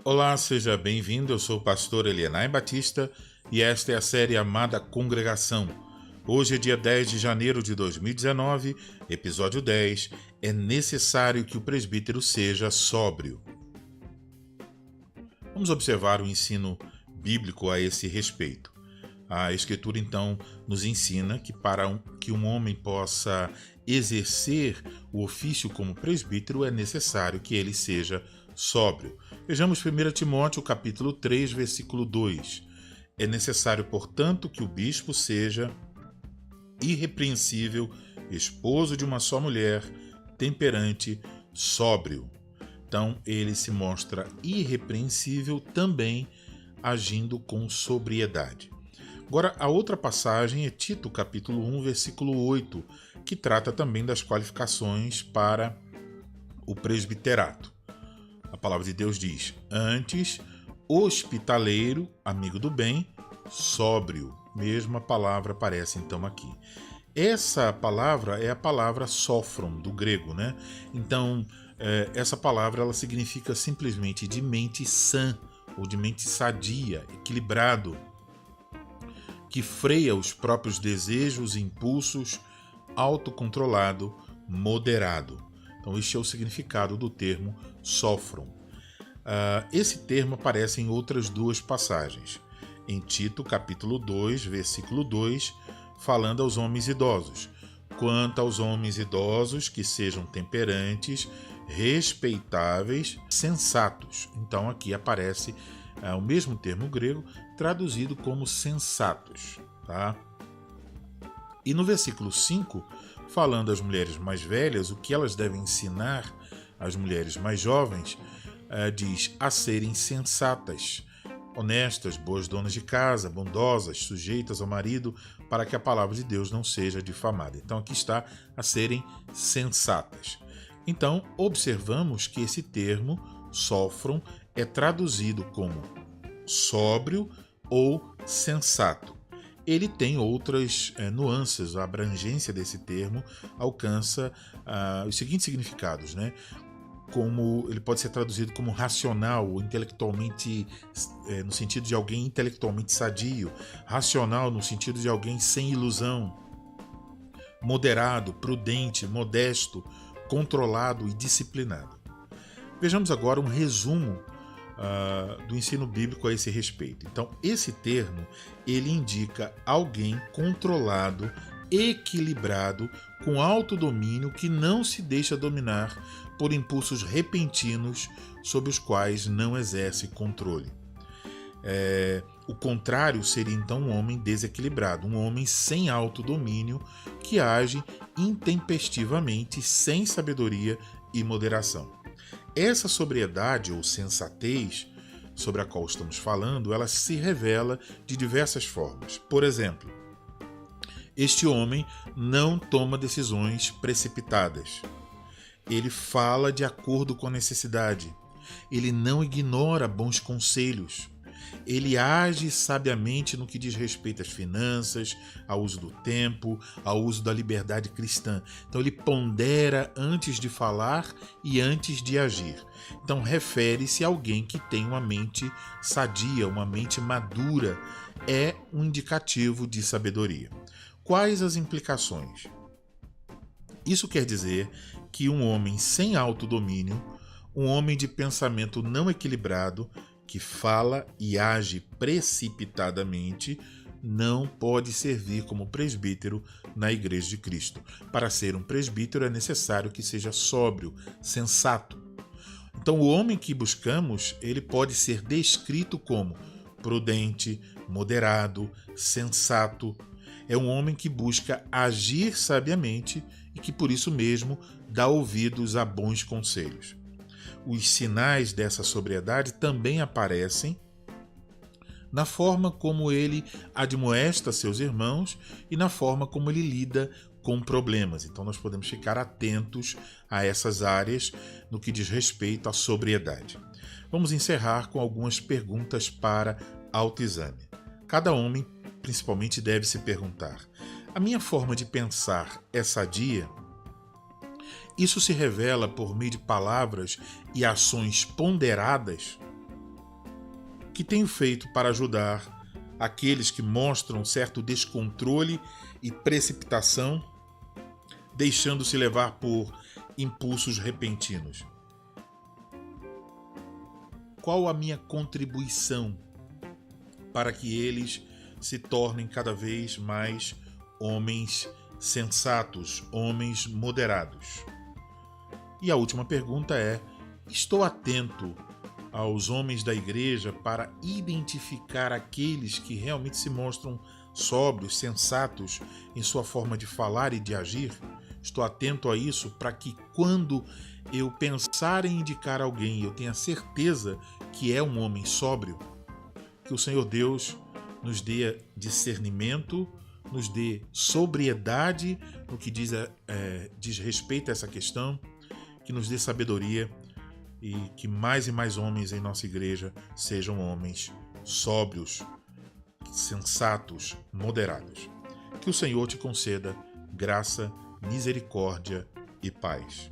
Olá, seja bem-vindo. Eu sou o pastor Elienay Batista e esta é a série Amada Congregação. Hoje é dia 10 de janeiro de 2019, episódio 10. É necessário que o presbítero seja sóbrio. Vamos observar o ensino bíblico a esse respeito. A Escritura, então, nos ensina que para que um homem possa exercer o ofício como presbítero, é necessário que ele seja sóbrio. Vejamos 1 Timóteo capítulo 3, versículo 2. É necessário, portanto, que o bispo seja irrepreensível, esposo de uma só mulher, temperante, sóbrio. Então, ele se mostra irrepreensível também agindo com sobriedade. Agora, a outra passagem é Tito, capítulo 1, versículo 8, que trata também das qualificações para o presbiterato. A palavra de Deus diz: antes, hospitaleiro, amigo do bem, sóbrio. Mesma palavra aparece então aqui. Essa palavra é a palavra sófron, do grego, né? Então, essa palavra ela significa simplesmente de mente sã, ou de mente sadia, equilibrado, que freia os próprios desejos e impulsos, autocontrolado, moderado. Então, este é o significado do termo sófron. Esse termo aparece em outras duas passagens. Em Tito, capítulo 2, versículo 2, falando aos homens idosos. Quanto aos homens idosos, que sejam temperantes, respeitáveis, sensatos. Então, aqui aparece o mesmo termo grego, traduzido como sensatos. Tá? E no versículo 5, falando às mulheres mais velhas, o que elas devem ensinar às mulheres mais jovens, diz a serem sensatas, honestas, boas donas de casa, bondosas, sujeitas ao marido, para que a palavra de Deus não seja difamada. Então aqui está a serem sensatas. Então observamos que esse termo, sófron, é traduzido como sóbrio ou sensato. Ele tem outras nuances, a abrangência desse termo alcança os seguintes significados, né? Como ele pode ser traduzido como racional, ou intelectualmente, no sentido de alguém intelectualmente sadio, racional no sentido de alguém sem ilusão, moderado, prudente, modesto, controlado e disciplinado. Vejamos agora um resumo do ensino bíblico a esse respeito. Então, esse termo ele indica alguém controlado, equilibrado, com alto domínio, que não se deixa dominar por impulsos repentinos sobre os quais não exerce controle. O contrário seria então um homem desequilibrado, um homem sem autodomínio que age intempestivamente, sem sabedoria e moderação. Essa sobriedade ou sensatez sobre a qual estamos falando, ela se revela de diversas formas. Por exemplo, este homem não toma decisões precipitadas. Ele fala de acordo com a necessidade. Ele não ignora bons conselhos. Ele age sabiamente no que diz respeito às finanças, ao uso do tempo, ao uso da liberdade cristã. Então ele pondera antes de falar e antes de agir. Então refere-se a alguém que tem uma mente sadia, uma mente madura. É um indicativo de sabedoria. Quais as implicações? Isso quer dizer que um homem sem autodomínio, um homem de pensamento não equilibrado, que fala e age precipitadamente, não pode servir como presbítero na Igreja de Cristo. Para ser um presbítero é necessário que seja sóbrio, sensato. Então o homem que buscamos, ele pode ser descrito como prudente, moderado, sensato. É um homem que busca agir sabiamente e que por isso mesmo dá ouvidos a bons conselhos. Os sinais dessa sobriedade também aparecem na forma como ele admoesta seus irmãos e na forma como ele lida com problemas. Então nós podemos ficar atentos a essas áreas no que diz respeito à sobriedade. Vamos encerrar com algumas perguntas para autoexame. Cada homem, principalmente, deve se perguntar: a minha forma de pensar é sadia? Isso se revela por meio de palavras e ações ponderadas? que tenho feito para ajudar aqueles que mostram certo descontrole e precipitação, deixando-se levar por impulsos repentinos? Qual a minha contribuição para que eles se tornem cada vez mais homens sensatos, homens moderados? E a última pergunta é: estou atento aos homens da igreja para identificar aqueles que realmente se mostram sóbrios, sensatos em sua forma de falar e de agir? Estou atento a isso para que quando eu pensar em indicar alguém, eu tenha certeza que é um homem sóbrio? Que o Senhor Deus nos dê discernimento, nos dê sobriedade no que diz respeito a essa questão, que nos dê sabedoria e que mais e mais homens em nossa igreja sejam homens sóbrios, sensatos, moderados. Que o Senhor te conceda graça, misericórdia e paz.